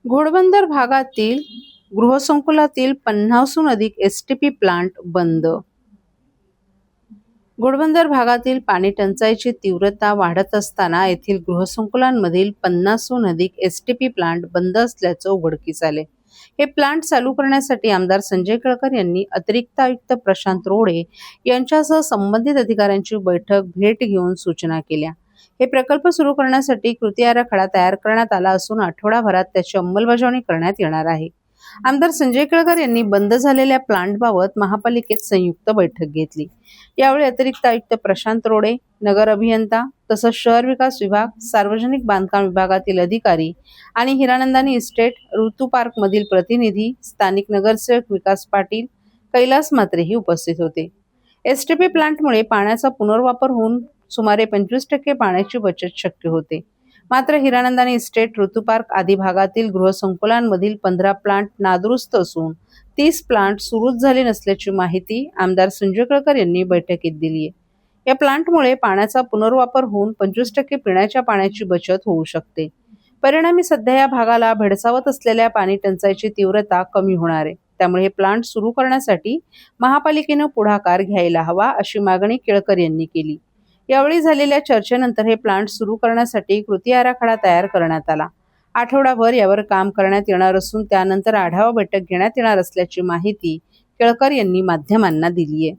घोडबंदर भागातील गृहसंकुलातील 50हून अधिक STP plant बंद. घोडबंदर भागातील पाणी टंचाईची तीव्रता वाढत असताना येथील गृहसंकुलांमधील 50हून अधिक एसटीपी प्लांट बंद असल्याचं उघडकीस आले. हे प्लांट चालू करण्यासाठी आमदार संजय केळकर यांनी अतिरिक्त आयुक्त प्रशांत रोडे यांच्यासह संबंधित अधिकाऱ्यांची बैठक भेट घेऊन सूचना केल्या. हे प्रकल्प सुरू करण्यासाठी कृती आराखडा तयार करण्यात आला असून आठवडाभरात त्याची अंमलबजावणी करण्यात येणार आहे. आमदार संजय केळकर यांनी बंद झालेल्या प्लांटबाबत महापालिकेत संयुक्त बैठक घेतली. यावेळी अतिरिक्त आयुक्त प्रशांत रोडे, नगर अभियंता तसंच शहर विकास विभाग, सार्वजनिक बांधकाम विभागातील अधिकारी आणि हिरानंदानी इस्टेट, ऋतू पार्क मधील प्रतिनिधी, स्थानिक नगरसेवक विकास पाटील, कैलास म्हात्रेही उपस्थित होते. एसटीपी प्लांटमुळे पाण्याचा पुनर्वापर होऊन सुमारे 25% पाण्याची बचत शक्य होते. मात्र हिरानंदानी इस्टेट, ऋतू पार्क आदी भागातील गृहसंकुलांमधील 15 प्लांट नादुरुस्त असून 30 प्लांट सुरूच झाले नसल्याची माहिती आमदार संजय केळकर यांनी बैठकीत दिली आहे. या प्लांटमुळे पाण्याचा पुनर्वापर होऊन 25% पिण्याच्या पाण्याची बचत होऊ शकते. परिणामी सध्या या भागाला भेडसावत असलेल्या पाणी टंचाईची तीव्रता कमी होणार आहे. त्यामुळे हे प्लांट सुरू करण्यासाठी महापालिकेनं पुढाकार घ्यायला हवा अशी मागणी केळकर यांनी केली. यावेळी झालेल्या चर्चेनंतर हे प्लांट सुरू करण्यासाठी कृती आराखडा तयार करण्यात आला. आठवडाभर यावर काम करण्यात येणार असून त्यानंतर आढावा बैठक घेण्यात येणार असल्याची माहिती केळकर यांनी माध्यमांना दिली आहे.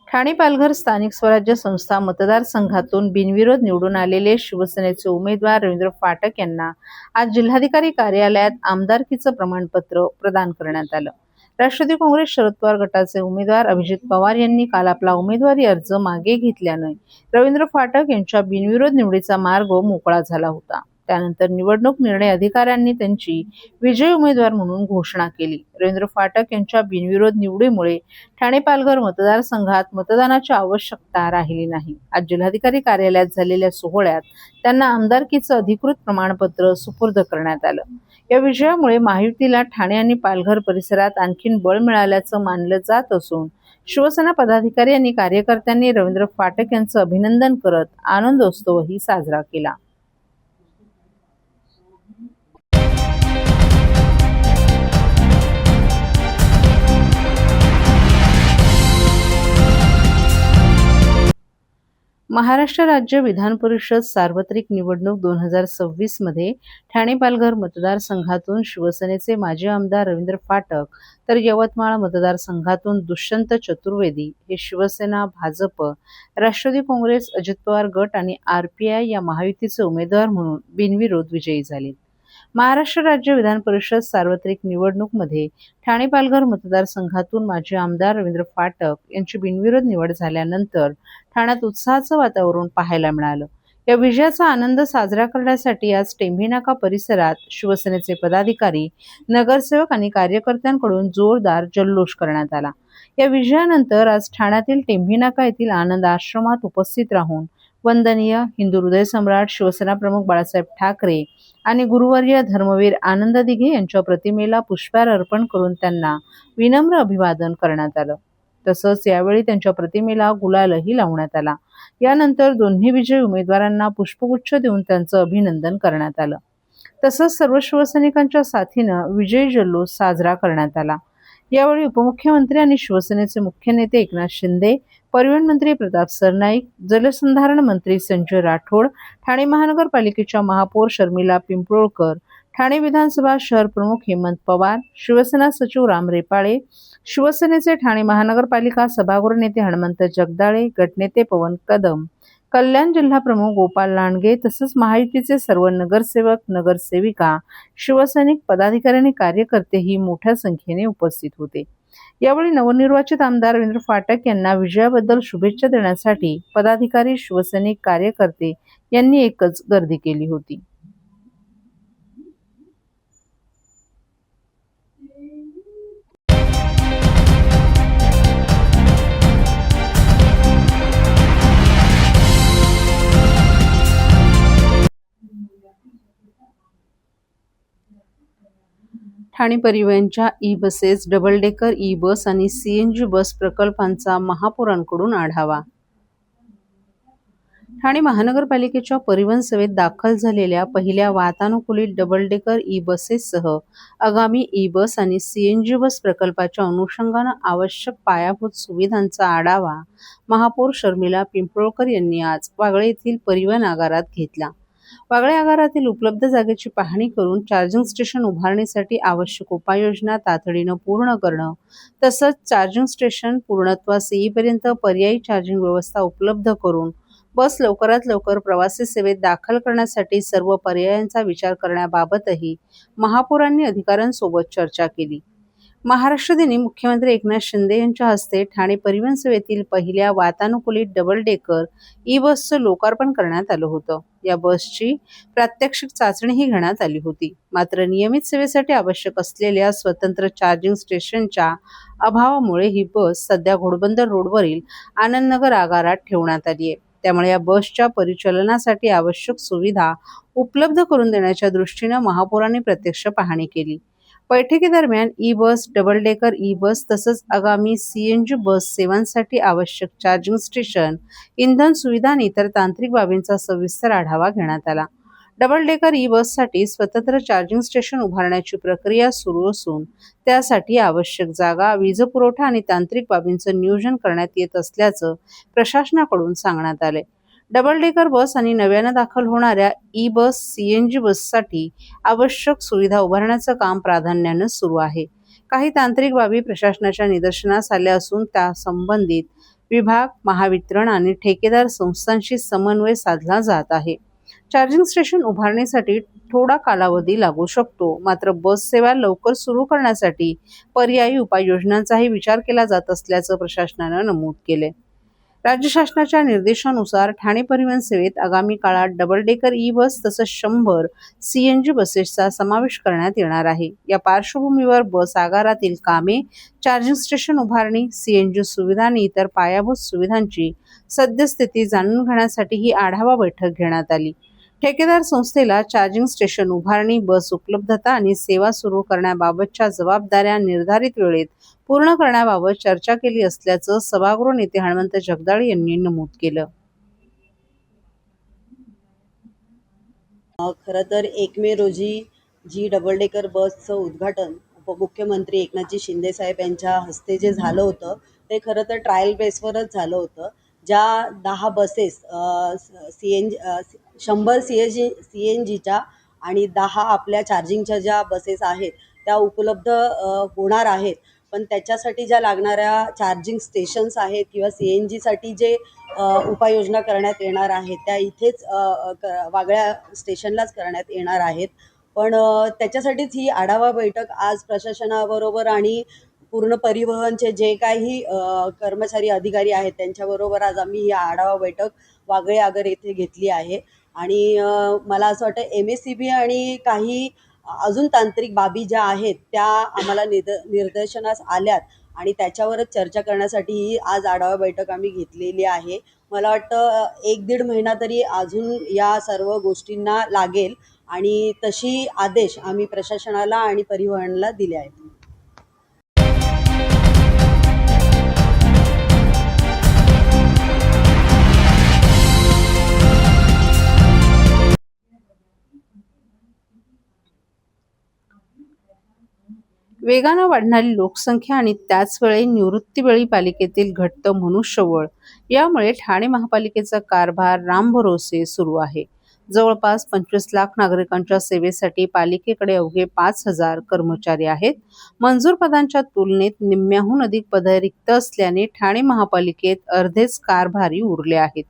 ठाणे पालघर स्थानिक स्वराज्य संस्था मतदारसंघातून बिनविरोध निवडून आलेले शिवसेनेचे उमेदवार रवींद्र फाटक यांना आज जिल्हाधिकारी कार्यालयात आमदारकीचं प्रमाणपत्र प्रदान करण्यात आलं. राष्ट्रवादी काँग्रेस शरद पवार गटाचे उमेदवार अभिजित पवार यांनी काल आपला उमेदवारी अर्ज मागे घेतल्याने रवींद्र फाटक यांच्या बिनविरोध निवडीचा मार्ग मोकळा झाला होता. त्यानंतर निवडणूक निर्णय अधिकाऱ्यांनी त्यांची विजयी उमेदवार म्हणून घोषणा केली. रवींद्र फाटक यांच्या बिनविरोध निवडीमुळे ठाणे पालघर मतदारसंघात मतदानाची आवश्यकता राहिली नाही. आज जिल्हाधिकारी कार्यालयात झालेल्या सोहळ्यात त्यांना आमदारकीचं अधिकृत प्रमाणपत्र सुपूर्द करण्यात आलं. या विजयामुळे महायुतीला ठाणे आणि पालघर परिसरात आणखीन बळ मिळाल्याचं मानलं जात असून शिवसेना पदाधिकारी आणि कार्यकर्त्यांनी रवींद्र फाटक यांचं अभिनंदन करत आनंदोत्सवही साजरा केला. महाराष्ट्र राज्य विधान परिषद सार्वत्रिक निवडणूक 2026 मध्ये ठाणे पालघर मतदारसंघातून शिवसेनेचे माजी आमदार रवींद्र फाटक तर यवतमाळ मतदारसंघातून दुष्यंत चतुर्वेदी हे शिवसेना, भाजप, राष्ट्रवादी काँग्रेस, अजित पवार गट आणि RPI या महायुतीचे उमेदवार म्हणून बिनविरोध विजयी झाले. महाराष्ट्र राज्य विधान परिषद सार्वत्रिक निवडणूकमध्ये ठाणे पालघर मतदारसंघातून माजी आमदार रवींद्र फाटक यांची बिनविरोध निवड झाल्यानंतर ठाण्यात उत्साहाचं वातावरण पाहायला मिळालं. या विजयाचा आनंद साजरा करण्यासाठी आज टेंभी नाका परिसरात शिवसेनेचे पदाधिकारी, नगरसेवक आणि कार्यकर्त्यांकडून जोरदार जल्लोष करण्यात आला. या विजयानंतर आज ठाण्यातील टेंभी नाका येथील आनंद आश्रमात उपस्थित राहून वंदनीय हिंदू हृदय सम्राट शिवसेना प्रमुख बाळासाहेब ठाकरे आणि गुरुवर्य धर्मवीर आनंद दिघे यांच्या प्रतिमेला पुष्पहार अर्पण करून त्यांना विनम्र अभिवादन करण्यात आलं. तसंच यावेळी त्यांच्या प्रतिमेला गुलालही लावण्यात आला. यानंतर दोन्ही विजयी उमेदवारांना पुष्पगुच्छ देऊन त्यांचं अभिनंदन करण्यात आलं. तसंच सर्व शिवसैनिकांच्या साथीनं विजयी जल्लोष साजरा करण्यात आला. यावेळी उपमुख्यमंत्री आणि शिवसेनेचे मुख्य नेते एकनाथ शिंदे, परिवहन मंत्री प्रताप सरनाईक, जलसंधारण मंत्री संजय राठोड, ठाणे महानगरपालिकेच्या महापौर शर्मिला पिंपळकर, ठाणे विधानसभा शहर प्रमुख हेमंत पवार, शिवसेना सचिव राम रेपाळे, शिवसेनेचे ठाणे महानगरपालिका सभागृह नेते हनुमंत जगदाळे, गटनेते पवन कदम, कल्याण जिल्हा प्रमुख गोपाल लांडगे तसंच महायुतीचे सर्व नगरसेवक, नगरसेविका, शिवसैनिक, पदाधिकारी आणि कार्यकर्तेही मोठ्या संख्येने उपस्थित होते. यावेळी नवनिर्वाचित आमदार रवींद्र फाटक यांना विजयाबद्दल शुभेच्छा देण्यासाठी पदाधिकारी, शिवसैनिक, कार्यकर्ते यांनी एकच गर्दी केली होती. ठाणे परिवहनच्या e buses, double decker e bus आणि सीएनजी बस प्रकल्पांचा महापौरांकडून आढावा. ठाणे महानगरपालिकेच्या परिवहन सेवेत दाखल झालेल्या पहिल्या वातानुकूलित डबल डेकर ई बसेससह आगामी ई बस आणि सीएनजी बस प्रकल्पाच्या अनुषंगानं आवश्यक पायाभूत सुविधांचा आढावा महापौर शर्मिला पिंपळकर यांनी आज वागळे येथील परिवहन आगारात घेतला. वागळे आगारातील उपलब्ध जागेची पाहणी करून चार्जिंग स्टेशन उभारणीसाठी आवश्यक उपाययोजना तातडीनं पूर्ण करणं, तसंच चार्जिंग स्टेशन पूर्णत्वास येईपर्यंत पर्यायी चार्जिंग व्यवस्था उपलब्ध करून बस लवकरात लवकर प्रवासी सेवेत दाखल करण्यासाठी सर्व पर्यायांचा विचार करण्याबाबतही महापौरांनी अधिकाऱ्यांसोबत चर्चा केली. महाराष्ट्र दिनी मुख्यमंत्री एकनाथ शिंदे यांच्या हस्ते ठाणे परिवहन सेवेतील पहिल्या वातानुकूलित डबल डेकर ई बसचं लोकार्पण करण्यात आलं होतं. या बसची प्रात्यक्षिक चाचणीही घेण्यात आली होती. मात्र नियमित सेवेसाठी आवश्यक असलेल्या स्वतंत्र चार्जिंग स्टेशनच्या अभावामुळे ही बस सध्या घोडबंदर रोडवरील आनंदनगर आगारात ठेवण्यात आली आहे. त्यामुळे या बसच्या परिचालनासाठी आवश्यक सुविधा उपलब्ध करून देण्याच्या दृष्टीनं महापौरांनी प्रत्यक्ष पाहणी केली. बैठकीदरम्यान ई बस, डबल डेकर ई बस तसंच आगामी सीएनजी बस सेवांसाठी आवश्यक चार्जिंग स्टेशन, इंधन सुविधा आणि इतर तांत्रिक बाबींचा सविस्तर आढावा घेण्यात आला. डबल डेकर ई बससाठी स्वतंत्र चार्जिंग स्टेशन उभारण्याची प्रक्रिया सुरू असून त्यासाठी आवश्यक जागा, वीज पुरवठा आणि तांत्रिक बाबींचं नियोजन करण्यात येत असल्याचं प्रशासनाकडून सांगण्यात आले. डबल डेकर बस आणि नव्यानं दाखल होणाऱ्या ई बस, सीएनजी बससाठी आवश्यक सुविधा उभारण्याचं काम प्राधान्यानं सुरू आहे. काही तांत्रिक बाबी प्रशासनाच्या निदर्शनास आल्या असून त्या संबंधित विभाग, महावितरण आणि ठेकेदार संस्थांशी समन्वय साधला जात आहे. चार्जिंग स्टेशन उभारणीसाठी थोडा कालावधी लागू शकतो, मात्र बस सेवा लवकर सुरू करण्यासाठी पर्यायी उपाययोजनांचाही विचार केला जात असल्याचं प्रशासनानं नमूद केले. राज्य शासनाच्या निर्देशानुसार ठाणे परिवहन सेवेत आगामी काळात डबल डेकर ई बस तसंच 100 सीएनजी बसेसचा समावेश करण्यात येणार आहे. या पार्श्वभूमीवर बस आगारातील कामे, चार्जिंग स्टेशन उभारणी, सीएनजी सुविधा आणि इतर पायाभूत सुविधांची सद्यस्थिती जाणून घेण्यासाठी ही आढावा बैठक घेण्यात आली. ठेकेदार संस्थेला चार्जिंग स्टेशन उभारणी, बस उपलब्धता आणि सेवा सुरू करण्याबाबतच्या जबाबदाऱ्या निर्धारित वेळेत पूर्ण करण्याबाबत चर्चा केली असल्याचं सभागृह नेते हनुमंत जगदाळे यांनी नमूद केलं. खरं तर 1 मे रोजी जी डबल डेकर बसचं उद्घाटन उपमुख्यमंत्री एकनाथजी शिंदे साहेब यांच्या हस्ते जे झालं होतं ते खरं तर ट्रायल बेसवरच झालं होतं. ज्या 10 बसेस CNG 100 CNGच्या आणि 10 आपल्या चार्जिंगच्या ज्या बसेस आहेत त्या उपलब्ध होणार आहेत. पण त्याच्यासाठी ज्या लागणाऱ्या चार्जिंग स्टेशन्स आहेत किंवा CNGसाठी जे उपाययोजना करण्यात येणार आहेत त्या इथेच वागळ्या स्टेशनलाच करण्यात येणार आहेत. पण त्याच्यासाठीच ही आढावा बैठक आज प्रशासनाबरोबर आणि पूर्ण परिवहनचे जे काही कर्मचारी अधिकारी आहेत त्यांच्याबरोबर आज आम्ही ही आढावा बैठक वागळे आगार येथे घेतली आहे. आणि मला असं वाटतं MSCB आणि काही अजून तांत्रिक बाबी ज्या आहेत त्या आम्हाला निर्देशनास आल्यात आणि त्याच्यावरच चर्चा करण्यासाठी ही आज आढावा बैठक आम्ही घेतलेली आहे. मला वाटतं 1-1.5 महिना तरी अजून या सर्व गोष्टींना लागेल आणि तशी आदेश आम्ही प्रशासनाला आणि परिवहनला दिले आहेत. वेगानं वाढणारी लोकसंख्या आणि त्याचवेळी निवृत्तीवेळी पालिकेतील घट्ट मनुष्यबळ यामुळे ठाणे महापालिकेचा कारभार रामभरोसे सुरू आहे. जवळपास 25 लाख नागरिकांच्या सेवेसाठी पालिकेकडे अवघे 5,000 कर्मचारी आहेत. मंजूर पदांच्या तुलनेत निम्म्याहून अधिक पदे रिक्त असल्याने ठाणे महापालिकेत अर्धेच कारभारी उरले आहेत.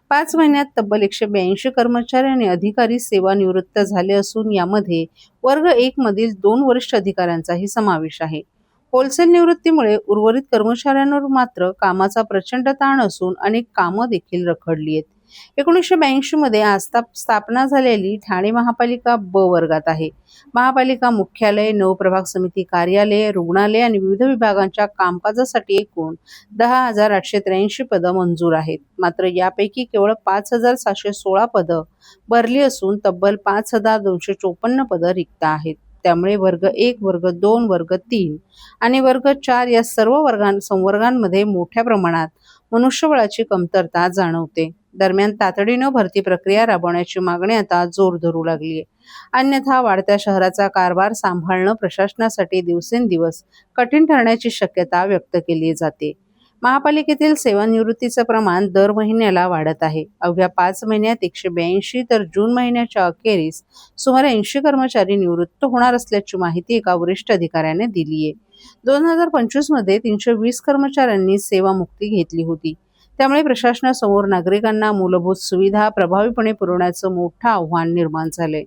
5 महिन्यात तब्बल 182 कर्मचारी आणि अधिकारी सेवानिवृत्त झाले असून यामध्ये वर्ग 1 मधील 2 वरिष्ठ अधिकाऱ्यांचाही समावेश आहे. होलसेल निवृत्तीमुळे उर्वरित कर्मचाऱ्यांवर मात्र कामाचा प्रचंड ताण असून अनेक कामं देखील रखडली आहेत. 1982 मध्ये स्थापना झालेली ठाणे महापालिका ब वर्गात आहे. महापालिका मुख्यालय, 9 प्रभाग समिती कार्यालय, रुग्णालय आणि विविध विभागांच्या कामकाजासाठी एकूण 10,883 पदं मंजूर आहेत. मात्र यापैकी केवळ 5,716 पदं भरली असून तब्बल 5,254 पदं रिक्त आहेत. त्यामुळे वर्ग 1, वर्ग 2, वर्ग 3 आणि वर्ग 4 या सर्व संवर्गांमध्ये मोठ्या प्रमाणात मनुष्यबळाची कमतरता जाणवते. दरम्यान तातडीनं भरती प्रक्रिया राबवण्याची मागणी आता जोर धरू लागली आहे. अन्यथा वाढत्या शहराचा कारभार सांभाळणं प्रशासनासाठी दिवसेंदिवस कठीण ठरण्याची शक्यता व्यक्त केली जाते. महापालिकेतील सेवानिवृत्तीचं प्रमाण दर महिन्याला वाढत आहे. अवघ्या 5 महिन्यात 182 तर जून महिन्याच्या अखेरीस सुमारे 80 कर्मचारी निवृत्त होणार असल्याची माहिती एका वरिष्ठ अधिकाऱ्याने दिली आहे. 2025 मध्ये 320 कर्मचाऱ्यांनी सेवामुक्ती घेतली होती. त्यामुळे प्रशासनासमोर नागरिकांना मूलभूत सुविधा प्रभावीपणे पुरवण्याचं मोठं आव्हान निर्माण झालंय.